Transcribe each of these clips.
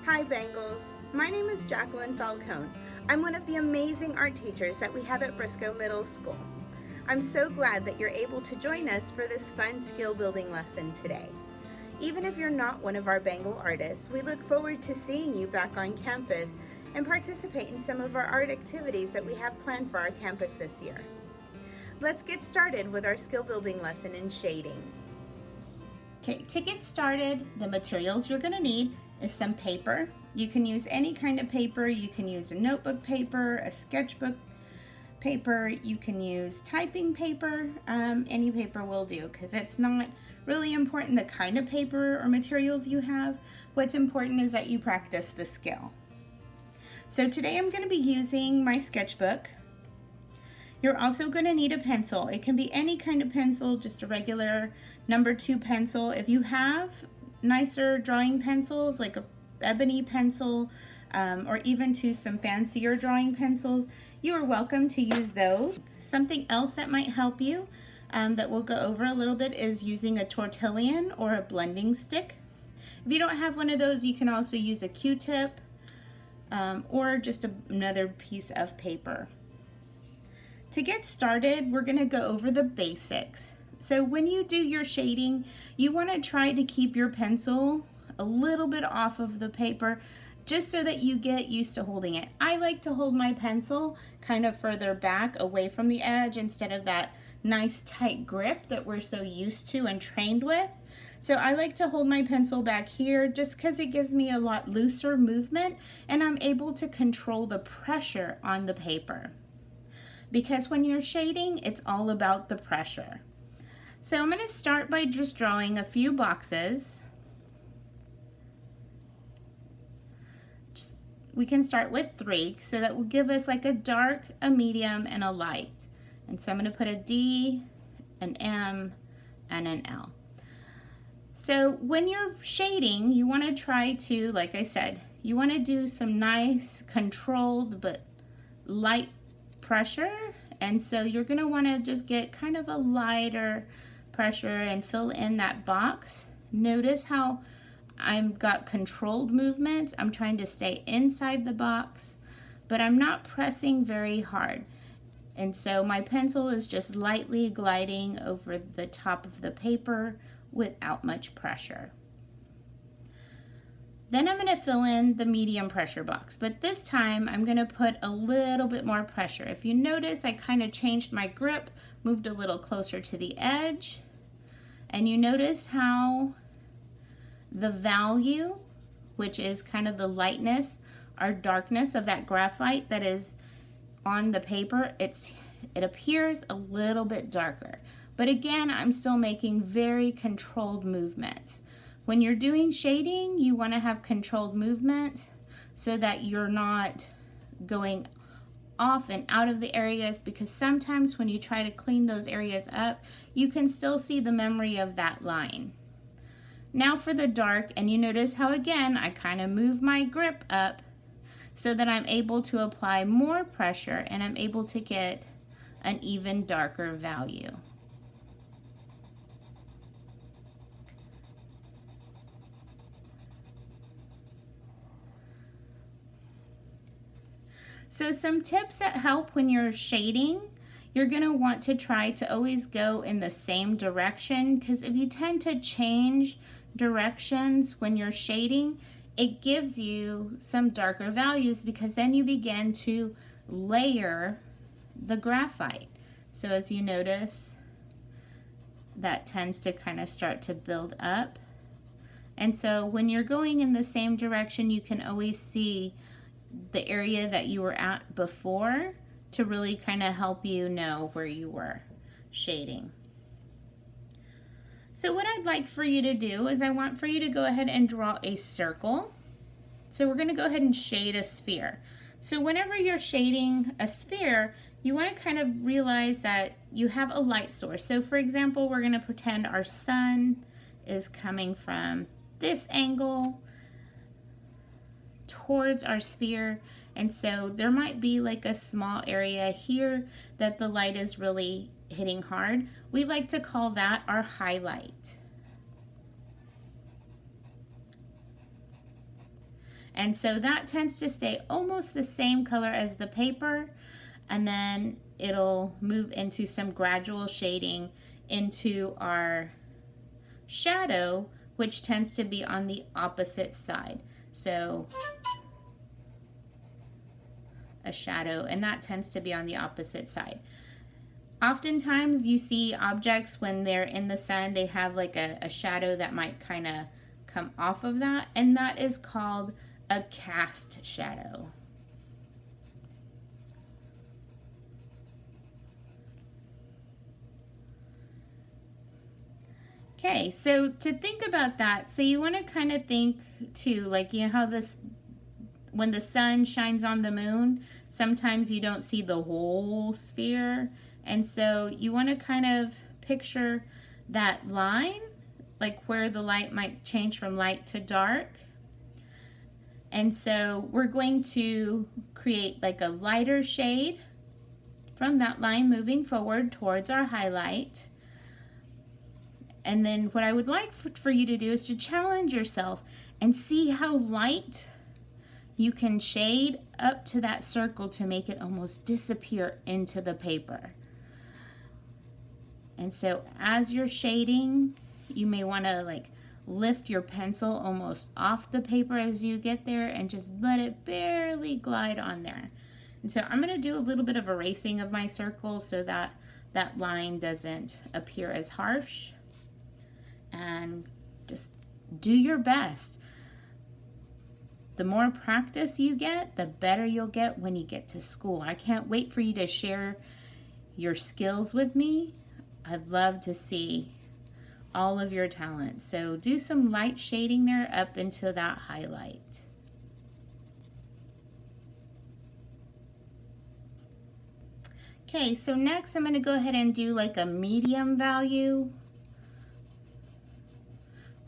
Hi Bengals, my name is Jacqueline Falcon. I'm one of the amazing art teachers that we have at Briscoe Middle School. I'm so glad that you're able to join us for this fun skill building lesson today. Even if you're not one of our Bengal artists, we look forward to seeing you back on campus and participate in some of our art activities that we have planned for our campus this year. Let's get started with our skill building lesson in shading. Okay, to get started, the materials you're going to need is some paper. You can use any kind of paper. You can use a notebook paper, a sketchbook paper. You can use typing paper. Any paper will do, because it's not really important the kind of paper or materials you have. What's important is that you practice the skill. So today I'm going to be using my sketchbook. You're also going to need a pencil. It can be any kind of pencil, just a regular number 2 pencil. If you have nicer drawing pencils, like a ebony pencil, or even to some fancier drawing pencils, you are welcome to use those. Something else that might help you that we'll go over a little bit is using a tortillon or a blending stick. If you don't have one of those, you can also use a Q-tip or just another piece of paper. To get started, we're going to go over the basics. So when you do your shading, you want to try to keep your pencil a little bit off of the paper, just so that you get used to holding it. I like to hold my pencil kind of further back away from the edge instead of that nice tight grip that we're so used to and trained with. So I like to hold my pencil back here just because it gives me a lot looser movement and I'm able to control the pressure on the paper. Because when you're shading, it's all about the pressure. So I'm going to start by just drawing a few boxes. We can start with 3, so that will give us like a dark, a medium, and a light. And so I'm going to put a D, an M, and an L. So when you're shading, you want to try to, like I said, you want to do some nice, controlled, but light pressure. And so you're going to want to just get kind of a lighter pressure and fill in that box. Notice how I've got controlled movements. I'm trying to stay inside the box, but I'm not pressing very hard. And so my pencil is just lightly gliding over the top of the paper without much pressure. Then I'm going to fill in the medium pressure box, but this time I'm going to put a little bit more pressure. If you notice, I kind of changed my grip, moved a little closer to the edge, and you notice how the value, which is kind of the lightness or darkness of that graphite that is on the paper, it appears a little bit darker. But again, I'm still making very controlled movements. When you're doing shading, you want to have controlled movements so that you're not going off and out of the areas, because sometimes when you try to clean those areas up, you can still see the memory of that line. Now for the dark, and you notice how again I kind of move my grip up so that I'm able to apply more pressure and I'm able to get an even darker value. So some tips that help when you're shading, you're going to want to try to always go in the same direction, because if you tend to change directions when you're shading, it gives you some darker values, because then you begin to layer the graphite. So as you notice, that tends to kind of start to build up. And so when you're going in the same direction, you can always see the area that you were at before to really kind of help you know where you were shading. So what I'd like for you to do is I want for you to go ahead and draw a circle. So we're going to go ahead and shade a sphere. So whenever you're shading a sphere, you want to kind of realize that you have a light source. So for example, we're going to pretend our sun is coming from this angle towards our sphere, and so there might be like a small area here that the light is really hitting hard. We like to call that our highlight. And so that tends to stay almost the same color as the paper, and then it'll move into some gradual shading into our shadow, which tends to be on the opposite side. So a shadow, and that tends to be on the opposite side. Oftentimes you see objects when they're in the sun, they have like a shadow that might kind of come off of that, and that is called a cast shadow. Okay, so to think about that, so you want to kind of think too, like, you know how this, when the sun shines on the moon, sometimes you don't see the whole sphere. And so you want to kind of picture that line, like where the light might change from light to dark. And so we're going to create like a lighter shade from that line moving forward towards our highlight. And then what I would like for you to do is to challenge yourself and see how light you can shade up to that circle to make it almost disappear into the paper. And so as you're shading, you may want to like lift your pencil almost off the paper as you get there and just let it barely glide on there. And so I'm going to do a little bit of erasing of my circle so that that line doesn't appear as harsh. And just do your best. The more practice you get, the better you'll get when you get to school. I can't wait for you to share your skills with me. I'd love to see all of your talents. So do some light shading there up into that highlight. Okay, so next I'm going to go ahead and do like a medium value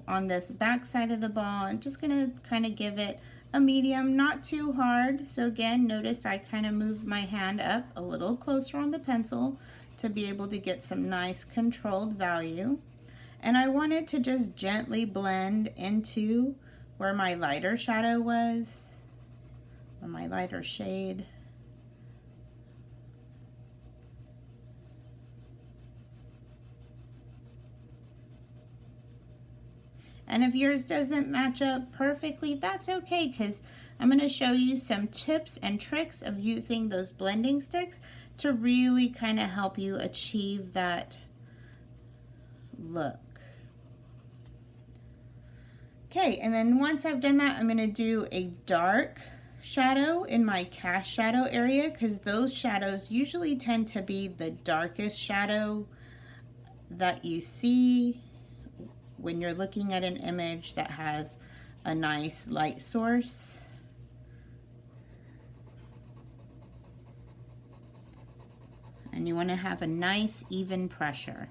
on this back side of the ball. I'm just going to kind of give it a medium, not too hard. So again, notice I kind of moved my hand up a little closer on the pencil to be able to get some nice controlled value. And I wanted to just gently blend into where my lighter shadow was, or my lighter shade. And if yours doesn't match up perfectly, that's okay, because I'm going to show you some tips and tricks of using those blending sticks to really kind of help you achieve that look. Okay, and then once I've done that, I'm going to do a dark shadow in my cast shadow area, because those shadows usually tend to be the darkest shadow that you see when you're looking at an image that has a nice light source. And you want to have a nice even pressure.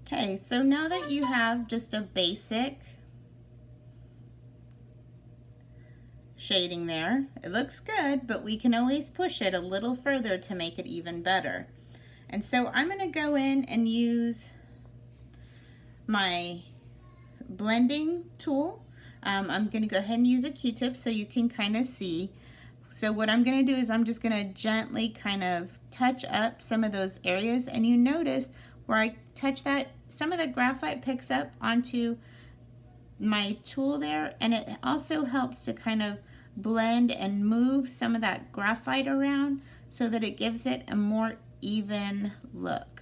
Okay, so now that you have just a basic shading there, it looks good, but we can always push it a little further to make it even better. And so I'm going to go in and use my blending tool. I'm going to go ahead and use a Q-tip so you can kind of see. So what I'm going to do is I'm just going to gently kind of touch up some of those areas, and you notice where I touch that, some of the graphite picks up onto my tool there, and it also helps to kind of blend and move some of that graphite around so that it gives it a more even look.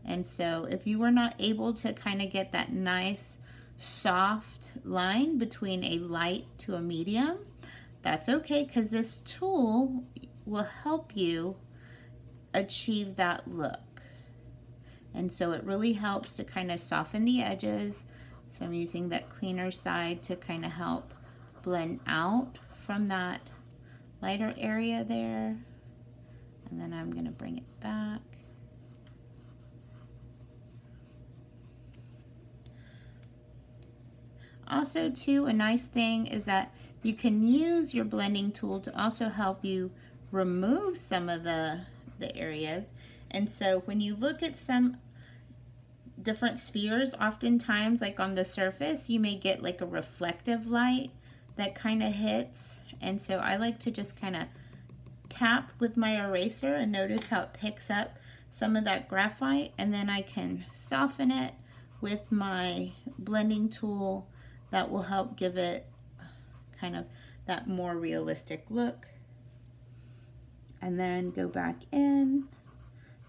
And so if you were not able to kind of get that nice soft line between a light to a medium, that's okay, because this tool will help you achieve that look. And so it really helps to kind of soften the edges. So I'm using that cleaner side to kind of help blend out from that lighter area there. And then I'm going to bring it back. Also too, a nice thing is that you can use your blending tool to also help you remove some of the areas. And so when you look at some different spheres, oftentimes like on the surface, you may get like a reflective light that kind of hits. And so I like to just kind of tap with my eraser and notice how it picks up some of that graphite, and then I can soften it with my blending tool. That will help give it kind of that more realistic look. And then go back in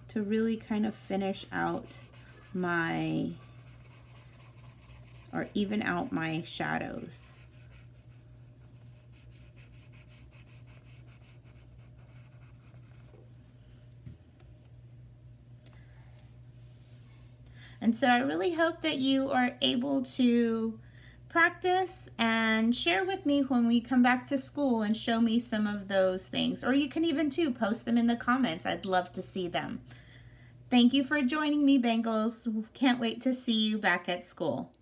to really kind of finish out my, or even out my shadows. And so I really hope that you are able to practice and share with me when we come back to school and show me some of those things. Or you can even too post them in the comments. I'd love to see them. Thank you for joining me, Bengals. Can't wait to see you back at school.